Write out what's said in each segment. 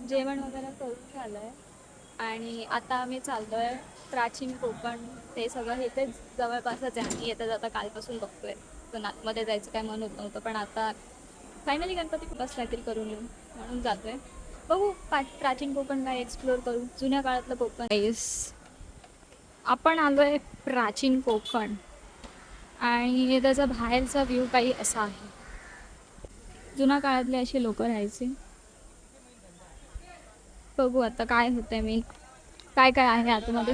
जेवण वगैरे करून झालंय आणि आता आम्ही चाललोय प्राचीन कोकण. ते सगळं इथेच जवळपासच आहे. आम्ही येता जाता कालपासून बघतोय. पण आतमध्ये जायचं काय मन होत नव्हतं, पण आता फायनली गणपती बस काहीतरी करून येऊ म्हणून जातोय. बघू प्राचीन कोकण काय एक्सप्लोअर करू, जुन्या काळातलं कोकण. आपण आलोय प्राचीन कोकण आणि त्याचा बाहेरचा व्ह्यू काही असा आहे. जुन्या काळातले असे लोक राहायचे. बघू आता काय होतंय, मी काय काय आहे आतमध्ये.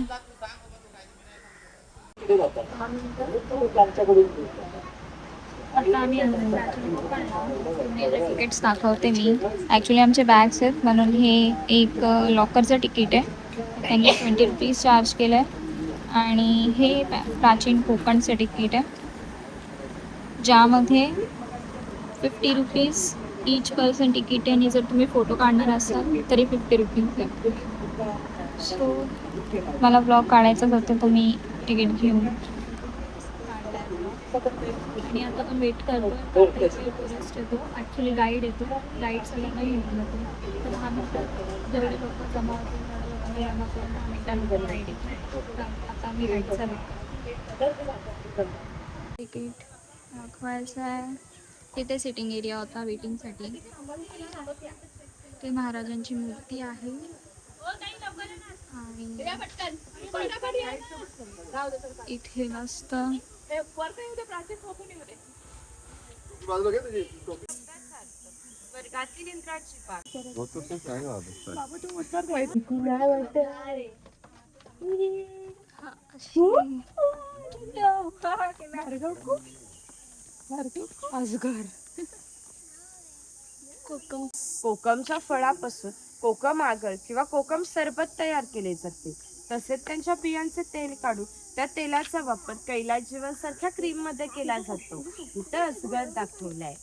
आता आम्ही तिकीट्स दाखवते मी. ॲक्च्युली आमचे बॅग्स आहेत म्हणून हे एक लॉकरचं तिकीट आहे. त्यांनी ₹20 चार्ज केलं आहे आणि हे प्राचीन कोकणचं तिकीट आहे, ज्यामध्ये ₹50 ईच पर्सन तिकीट आहे. आणि जर तुम्ही फोटो काढणार असाल तरी ₹50 आहे. सो मला ब्लॉग काढायचं होतं, तर मी तिकीट घेऊन आणि आता आपण वेट करतो. टुरिस्ट येतो, ॲक्च्युली गाईड येतो. गाईड सगळ्यांना घेऊन जातो. तर 10 मिनिटात जेवढे लोक जमा होतील जमा करून 10 मिनिटांनंतर गाईड येतो. आता आम्ही गाईडचा तिकीट दाखवायचं आहे. तिथे सिटिंग एरिया होता वेटिंगसाठी. ते महाराजांची मूर्ती आहे आणि इथे मस्त कोकमच्या फळापासून कोकम आगळ किंवा कोकम सरबत तयार केले जाते. तसेच त्यांच्या बियांचे तेल काढून त्या तेलाचा वापर कैलास जीवन सारख्या क्रीम मध्ये केला जातो. इथं अजगर दाखवलाय.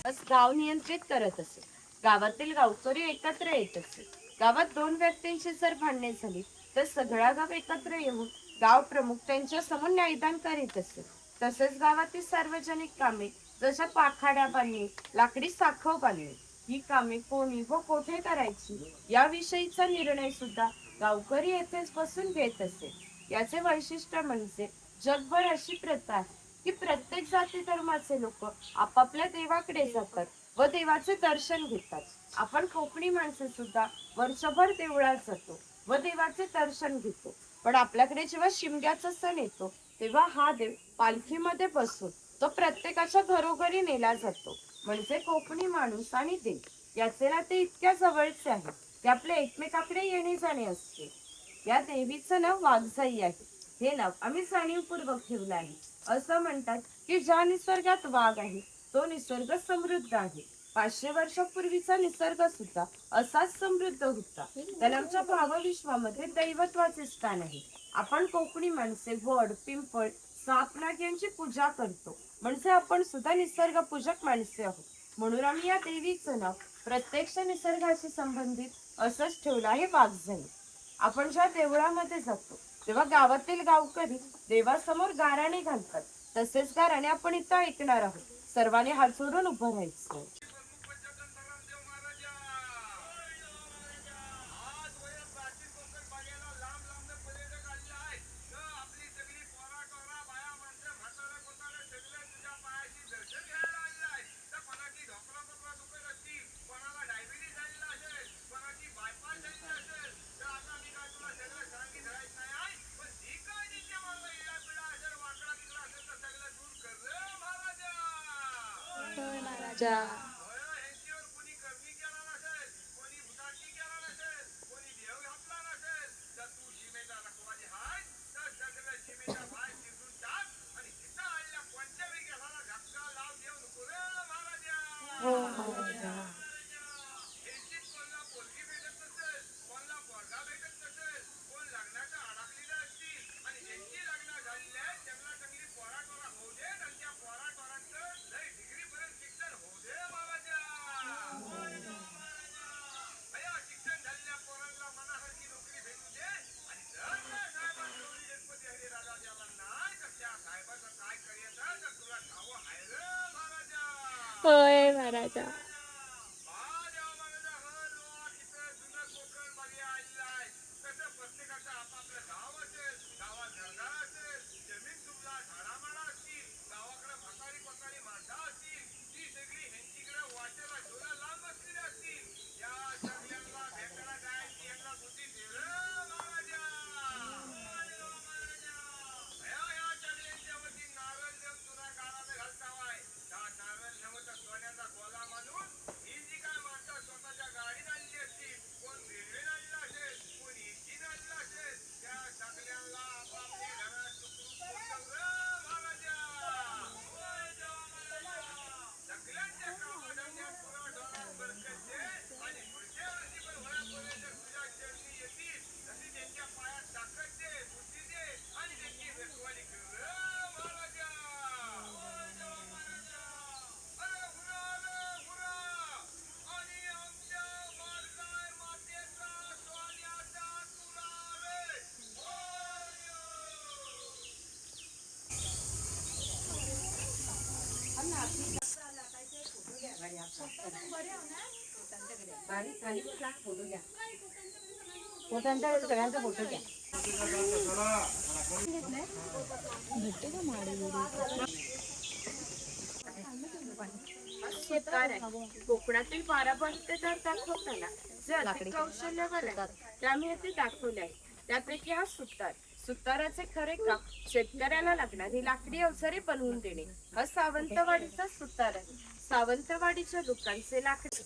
बस गाव नियंत्रित करत असे. गावातील गावकरी एकत्र येत असे. गावात 2 व्यक्तींची जर भांडणे झाली तर सगळा गाव एकत्र येऊन गाव प्रमुख त्यांच्या समोर न्यायदान करीत असे. तसेच गावातील सार्वजनिक कामे जशा पाखाड्या बांधणे, लाकडी साखव बांधणे ही कामे कोणी व कोठे करायची याविषयीचा निर्णय सुद्धा गावकरी येथेच बसून घेत असे. याचे वैशिष्ट्य म्हणजे जगभर अशी प्रथा आहे की प्रत्येक जाती धर्माचे लोक आपापल्या देवाकडे जातात व देवाचे दर्शन घेतात. आपण कोकणी माणसे सुद्धा वर्षभर देवळात जातो व देवाचे दर्शन घेतो. पण आपल्याकडे जेव्हा शिमग्याचा सण येतो तेव्हा हा देव पालखीमध्ये बसून तो प्रत्येकाच्या घरोघरी नेला जातो. म्हणजे कोकणी माणूस आणि देव याचे नाते इतक्या जवळचे आहे की आपले एकमेकाकडे येणे जाणे असते. या देवीचं नाव वाघजाई आहे. हे नाव आम्ही जाणीवपूर्वक ठेवलं आहे. असं म्हणतात की ज्या निसर्गात वाघ आहे तो निसर्ग समृद्ध आहे. 500 वर्षापूर्वीचा निसर्ग सुद्धा असाच समृद्ध होता. त्याला आमच्या भावविश्वामध्ये दैवत्वाचे स्थान आहे. आपण कोकणी माणसे वड, पिंपळ, साप, नाग यांची पूजा करतो. म्हणजे आपण सुद्धा निसर्ग पूजक माणसे आहोत. म्हणून आम्ही या देवीचं नाव प्रत्यक्ष निसर्गाशी संबंधित असंच ठेवलं आहे, वाघजाई. आपण ज्या देवळामध्ये जातो तेव्हा गावातील गावकरी देवासमोर गाराणे घालतात. तसेच गाराणे आपण इथं ऐकणार आहोत. सर्वांनी हात जोडून उभं राहायचं. होय महाराजा. सगळ्यांचा फोटो घ्या. कोकणातील पारंपरिक दाखवताना जे अधिक कौशल्यवान आहेत त्यामुळे येथे दाखवले आहे. त्यापैकी हा सुतार. सुताराचे खरे काम शेतकऱ्याला लागणारी लाकडी अवजारे बनवून देणे. हा सावंतवाडीचा सुतार आहे. सावंतवाडीच्या लोकांचे लाकडी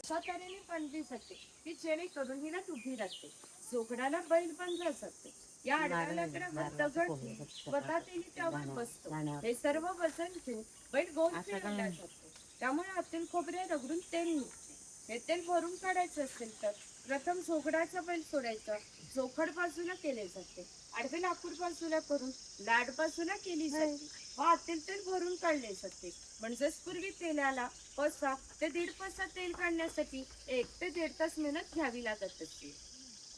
अशा तऱ्हेने बनली जाते की जेणेकरून ही नट उभी राहते. जोगडाला बैल बांधला जाते. या आडव्या लाकडावर दगड स्वतःने त्यावर बसतो. हे सर्व वजन घेऊन बैल गोल फिरवला जातो. त्यामुळे आतील खोबरे रगडून तेल निघते. हे तेल भरून काढायचं असेल तर प्रथम जोगडाचा बैल सोडायचा. जोखड बाजूला केले जाते. आडवे लाकूड बाजूला करून लाड बाजूला केली जाते व आतील तेल भरून काढले जाते. म्हणजेच पूर्वी तेलाला पसा ते 1.5 पसा तेल काढण्यासाठी 1 ते 1.5 तास मेहनत घ्यावी लागत असते.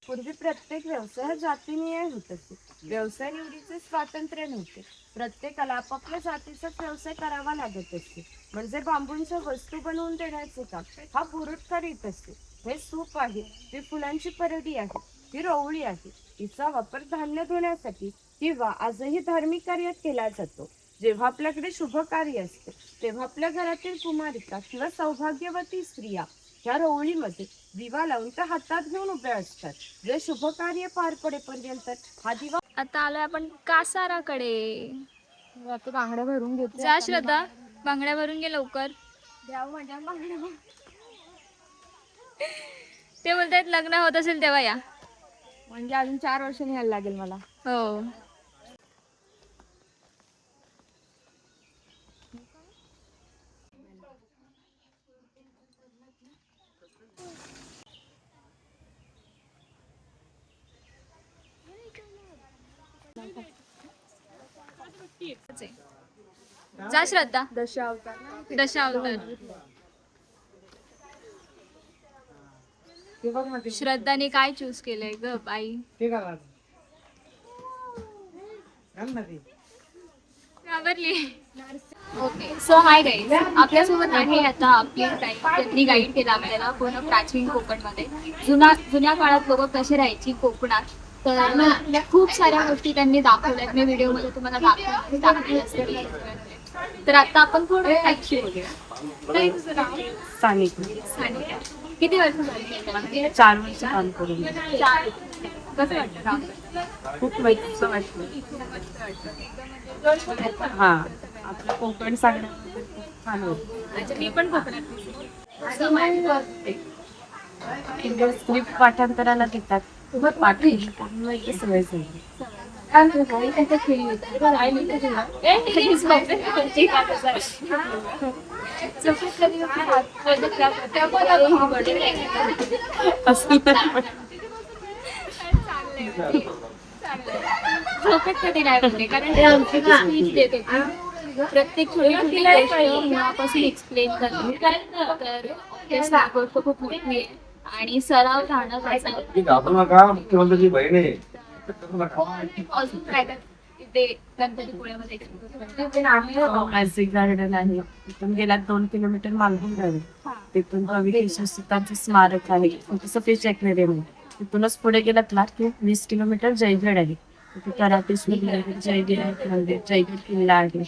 पूर्वी प्रत्येक व्यवसाय जातीनिहाय होत असे. व्यवसाय निवडीचे स्वातंत्र्य नव्हते. प्रत्येकाला आपापल्या जातीचाच व्यवसाय करावा लागत असते. म्हणजे बांबूंच्या वस्तू बनवून देण्याचे काम हा पुरुष करीत असते. हे सूप आहे, ही फुलांची परडी आहे, ही रोवळी आहे. हिचा वापर धान्य धुण्यासाठी किंवा आजही धार्मिक कार्यात केला जातो. जेव्हा आपल्याकडे शुभ कार्य असते तेव्हा आपल्या घरातील कुमारिका किंवा सौभाग्यवती स्त्रिया ह्या रोवळीमध्ये दिवा लावून त्या हातात घेऊन उभ्या असतात. जे शुभ कार्य पार पडेपर्यंत हा दिवा. आता आलोय आपण कासाराकडे. आता बांगड्या भरून घेतो. जा श्रद्धा, बांगड्या भरून घे लवकर. द्याव माझ्या बांगड्या. ते बोलतायत लग्न होत असेल तेव्हा या. म्हणजे अजून 4 वर्षांनी यायला लागेल मला. हो. जा श्रद्धा. दशावतार. श्रद्धाने काय चूज केलंय ग बाई? घाबरली. ओके, सो हाय गाईज, आपल्यासोबत आहे आता आपली गाईड. त्यांनी गाईड केला आपल्याला पूर्ण प्राचीन कोकणमध्ये. जुन्या काळात लोक कसे राहायची कोकणात, तर खूप साऱ्या गोष्टी त्यांनी दाखवल्यात. मी व्हिडिओमध्ये तुम्हाला दाखवले असतील. तर आता आपण थोडं ऐकशी बोलूया. ताई, तुझं नाव? सानिका. किती वर्ष झाली? 4 वर्ष काम करून. 4. कसं वाटतं काम? खूप मस्त वाटलं. हा, आपलं कोकण सांगण्याबद्दल खूप छान होतं. अच्छा, मी पण कोकणात. स्क्रिप्ट पाठांतराला देतात. सवय झाली. झोपेत कधी नाही बोलले, कारण प्रत्येक छोटी छोटी गोष्ट मुळापासून एक्सप्लेन करतो. तर ते गोष्ट खूप मोठी आहे आणि सराव राहणं घाबरू नका, मुख्यमंत्र्याची बहीण आहे. अजून काय तिथे गणपतीपुळ्यामध्ये मॅजिक गार्डन आहे, तिथून गेल्यात 2 किलोमीटर मालवण गावी. तिथून कवी केशवसुतांचे स्मारक आहे, तिथं सफेद ॲक्वेरियम आहे. तिथूनच पुढे गेलात ना की 20 किलोमीटर जयगड आहे. तिथे कराटेश्वर मंदिर, जयगड मंदिर, जयगड किल्ला आहे.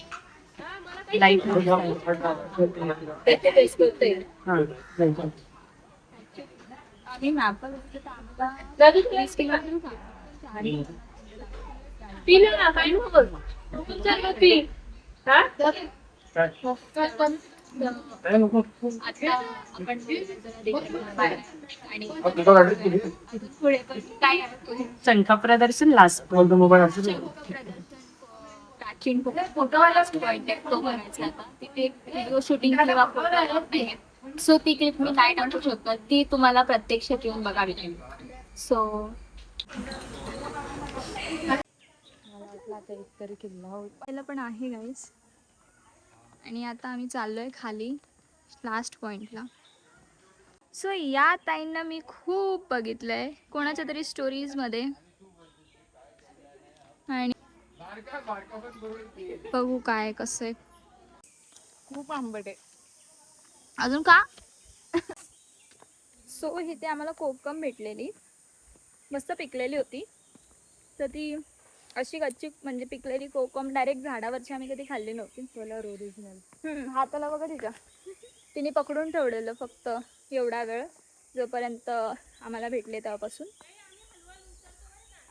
लाईट हाऊस आहे. हा, जयगड. आम्ही मॅपवर बघितलं तर आम्हाला 20 किलोमीटर आता आपण बाहेर आणि तिथून पुढे पण काय आहे पुढे शंखा प्रदर्शन लास्ट प्राचीन फोटोवालाच पॉइंट आहे तो बनायचा आता तिथे व्हिडिओ शूटिंग किंवा फोटो नाही सो ती क्लिप मी नाही टाकू शकत ती तुम्हाला प्रत्यक्षात येऊन बघावी लागेल सो पहिलं पण आहे गाईस आणि आता आम्ही चाललोय खाली लास्ट पॉइंटला सो या ताईंना मी खूप बघितलंय कोणाच्या तरी स्टोरीजमध्ये आणि बघू काय कसं आहे खूप आंबट आहे. अजून का सो इथे आम्हाला कोकम भेटलेली मस्त पिकलेली होती तर ती अशी कच्ची म्हणजे पिकलेली कोकम डायरेक्ट झाडावरची आम्ही कधी खाल्ली नव्हती ओरिजिनल हाताला बघा तिच्या तिने पकडून ठेवलेलं फक्त एवढा वेळ जोपर्यंत आम्हाला भेटले तेव्हापासून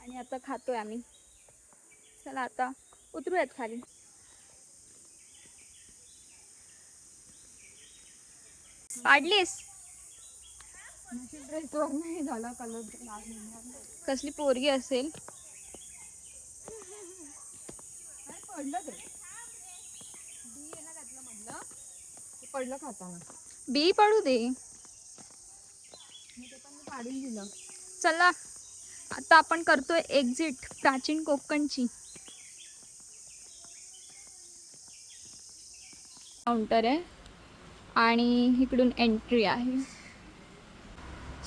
आणि आता खातोय आम्ही चला आता उतरूयात खाली पाडलीस नाही झाला कलर कसली पोरगी असेल पडलं ते बी आहे ना त्यातलं मधलं ते पडलं खाताना बी पडू दे ते पण मी काढून दिलं. चला आता आपण करतोय एक्झिट प्राचीन कोकणची काउंटर आहे आणि इकडून एंट्री आहे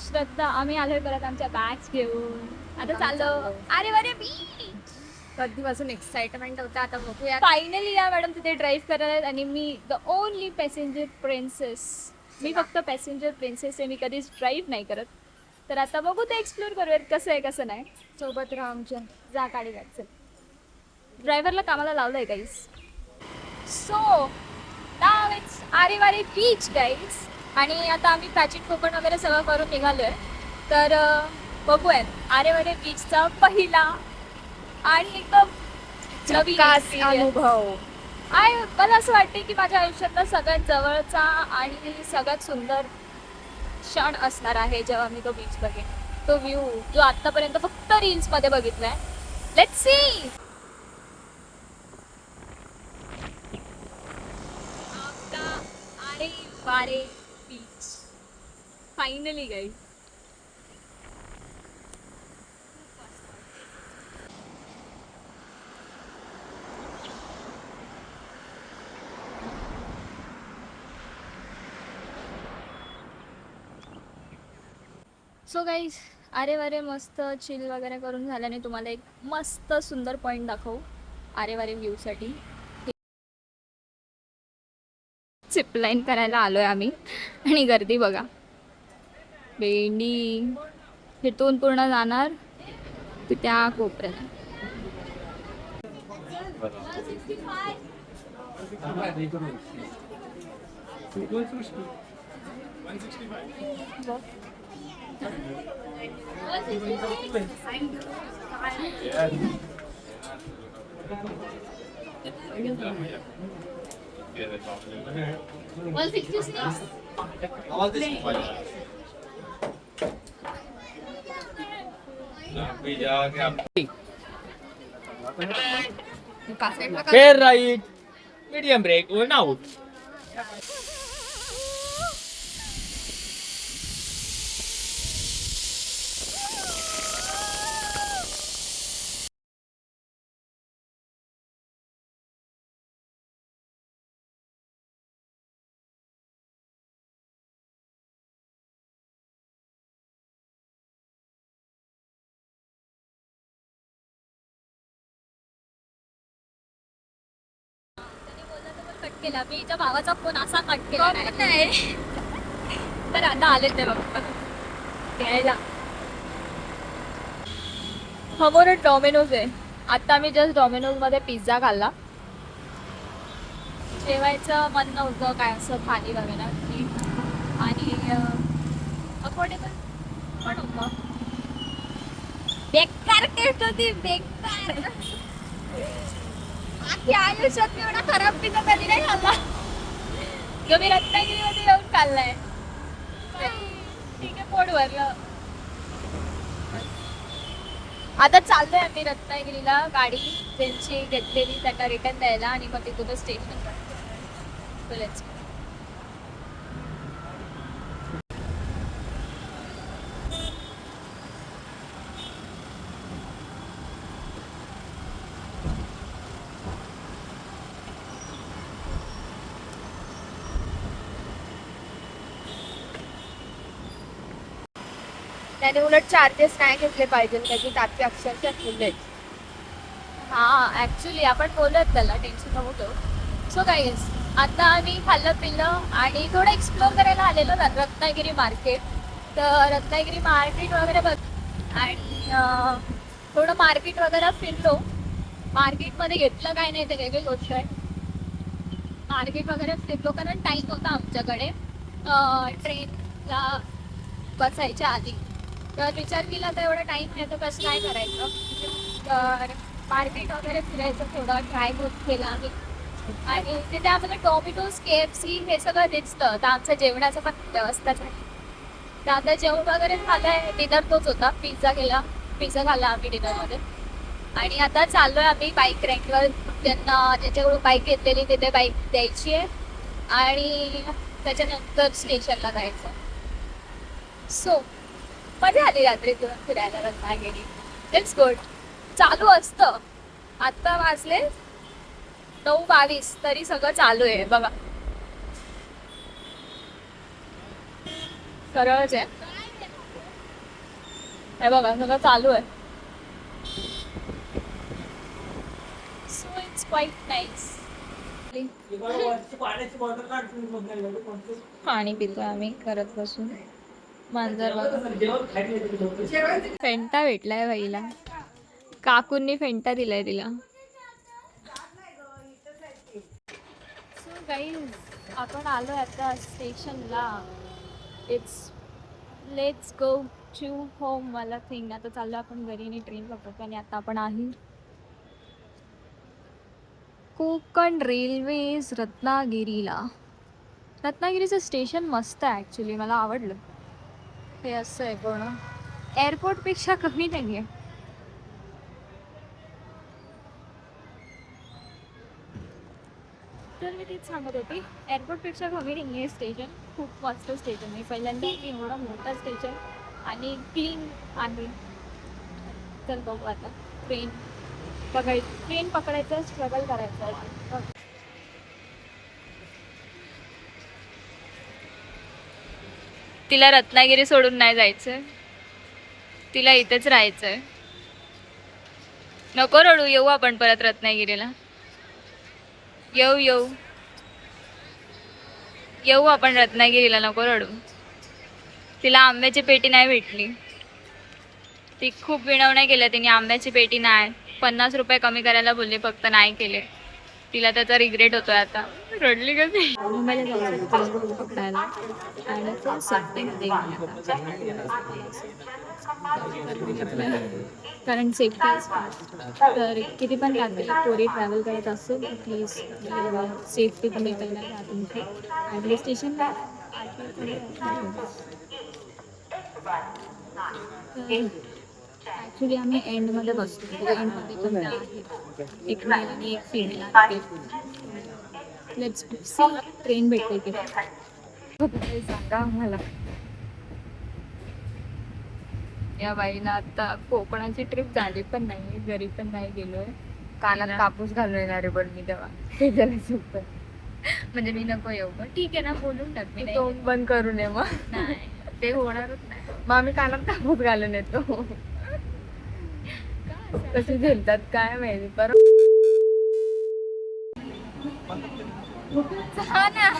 श्रद्धा आम्ही आलोय परत आमच्या बॅग्स घेऊन आता चाललो अरे बीच कधीपासून एक्साइटमेंट होतं आता बघूया. फायनली या मॅडम तिथे ड्राईव्ह करत आहेत आणि मी द ओनली पॅसेंजर प्रिन्सेस मी फक्त पॅसेंजर प्रिन्सेस आहे मी कधीच ड्राईव्ह नाही करत तर आता बघू ते एक्सप्लोर करूयात कसं आहे कसं नाही सोबत राहा आमच्या. जा गाडी चल ड्रायव्हरला कामाला लावलंय guys so now it's Aareware beach गाईस आणि आता आम्ही प्राचीन कोकण वगैरे सगळं करून निघालोय तर बघूयात आरेवारे बीचचा पहिला आणि एकदम नवीन अनुभव मला असं वाटते की माझ्या आयुष्यातला सगळ्यात जवळचा आणि सगळ्यात सुंदर क्षण असणार आहे जेव्हा मी तो बीच बघेन तो व्ह्यू जो आतापर्यंत फक्त रील्स मध्ये बघितलाय let's see Aareware beach finally guys so guys Aareware मस्त चिल वगैरे करून झाल्याने तुम्हाला एक मस्त सुंदर पॉईंट दाखवू आरेवारे व्ह्यूसाठी झिपलाईन करायला आलोय आम्ही आणि गर्दी बघा भेंडी इथून पूर्ण जाणार ते त्या कोपऱ्यात Fair right, medium break, one out. Cut केला मी हिच्या भावाचा फोन असा कट केला नाही तर आता आले ते बघ घ्यायला समोरच डॉमिनोज आहे. आता मी जस्ट डॉमिनोज मध्ये पिझ्झा खाल्ला. जेवायचं मन नव्हतं काय असं थाली वगैरे आणि अफोर्डेबल पण होतं. बेकार टेस्ट होती बेकार. आजच्या आयुष्यात मी एवढा खराब पिझ्झा कधी नाही खाल्ला. जो मी रत्नागिरीमध्ये येऊन खाल्लाय. ठीक आहे पोट भरलं. आता चाललोय आम्ही रत्नागिरीला गाडी त्यांची घेतलेली त्यांना रिटर्न द्यायला आणि मग तिथून स्टेशन लेट्स त्याने उलट चार्जेस नाही घेतले पाहिजे त्याची तात्या अक्षरशः फुल आहेत. हा ऍक्च्युली आपण बोलत त्याला टेन्शन नव्हतं. सो गाईज आता आम्ही खाल्लं पिल्लं आणि थोडं एक्सप्लोर करायला आलेलो ना रत्नागिरी मार्केट. तर रत्नागिरी मार्केट वगैरे बघ आणि थोडं मार्केट वगैरे फिरलो. मार्केटमध्ये घेतलं काय नाही ते वेगळी गोष्ट आहे. मार्केट वगैरे फिरलो कारण टाईम होता आमच्याकडे ट्रेनला बसायच्या आधी. तर विचार केला तर एवढा टाईम नाही तर कसं काय करायचं. तर मार्केट वगैरे फिरायचं थोडं ट्राय केला आम्ही आणि तिथे आम्हाला डॉमिनोज KFC हे सगळं दिसतं. तर आमच्या जेवणाचं पण व्यवस्थाच आहे. तर आता जेवण वगैरे झालंय. डिनर तोच होता पिझ्झा खाल्ला आम्ही डिनरमध्ये आणि आता चाललोय आम्ही बाईक रेंटवर. ज्यांना ज्याच्याकडून बाईक घेतलेली तिथे बाईक द्यायची आहे आणि त्याच्यानंतर स्टेशनला जायचं. सो मजा आली रात्रीतून फिरायला रत्नागिरी. It's good. चालू असतं. आता वाजले 9:22 तरी सगळं चालू आहे बघा. सरळच आहे हे बघा सगळं चालू आहे. So it's quite nice. पाणी पितोय आम्ही करत बसून. मांजर फेंटा भेटलाय बाईला. काकूंनी फेंटा दिलाय तिला. सो गाईज आपण आलो आता स्टेशनला. It's let's go to home मला थिंग. आता चाललो आपण घरी आणि ट्रेन पकडतो आणि आता आपण आहे कोकण रेल्वेज रत्नागिरीला. रत्नागिरीचं स्टेशन मस्त आहे ॲक्च्युली मला आवडलं. हे असं आहे पूर्ण एअरपोर्टपेक्षा कमी नाही आहे. तर मी तेच सांगत होती एअरपोर्टपेक्षा कमी नाही आहे स्टेशन. खूप मस्त स्टेशन आहे. पहिल्यांदा एवढा मोठा स्टेशन आणि क्लीन आहे. तर बघू आता ट्रेन पकडायचं स्ट्रगल करायचं. तिला रत्नागिरी सोडून नाही जायचं. तिला इथेच राहायचंय. नको रडू. येऊ आपण परत रत्नागिरीला. येऊ आपण रत्नागिरीला. नको रडू. तिला आंब्याची पेटी नाही भेटली. ती खूप विनवण्या केल्या तिने. आंब्याची पेटी नाही. 50 रुपये कमी करायला बोलले फक्त नाही केले. तिला त्याचा रिग्रेट होतोय आता. रडली का ती. मुंबईला जायचं पकडायला आणि तो कारण सेफ्टी तर किती पण रात्री पोरी ट्रॅव्हल करत असेल तर प्लीज सेफ्टी तुम्ही पहिला घ्या तुमची. आणि स्टेशनला ॲक्च्युली आम्ही एंडमध्ये बसतो. एंडमध्ये पण आहे एक मेल आणि एक फीमेल. लेट्स सी ट्रेन भेटते की सांगा आम्हाला. या बाईला आता कोकणाची ट्रिप झाली पण नाही. घरी पण नाही गेलोय. कानात कापूस घालून येणार आहे पण मी तेव्हा ते जरा चुकतं. म्हणजे मी नको येऊ पण ठीक आहे ना बोलून टाक. मी तोंड बंद करू नये मग. नाही ते होणारच नाही. मग आम्ही कानात कापूस घालून येतो. कसे झेलतात काय माहिती. परत जा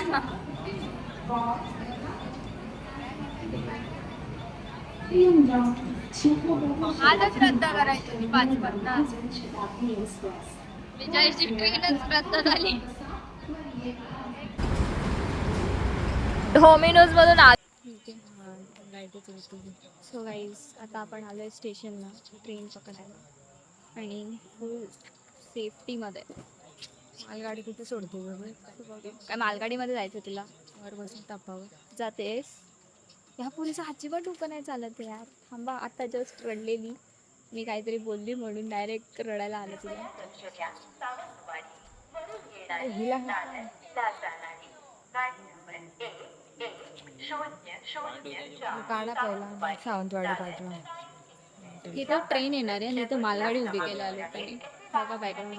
ना. आजच रद्द करायची मी 5:50. विजयची ट्रेनच रद्द झाली. डॉमिनोज मधून सो गाईज आता आपण आलोय स्टेशनला ट्रेन पकडायला आणि फुल सेफ्टीमध्ये. मालगाडी कुठे सोडते काय मालगाडीमध्ये जायचं तुला? वर बसून तापावर जातेस? ह्या पुरीचं अजिबात डोकं नाही चालत यार. थांबा, आता जस्ट रडलेली मी काहीतरी बोलली म्हणून डायरेक्ट रडायला आलं तुला. हिला काढा पहिला सावंतवाडी पाठवा. इथं ट्रेन येणार आहे आणि इथं मालगाडी उभी केल्या लोकांनी. बघा बॅकग्राऊंड.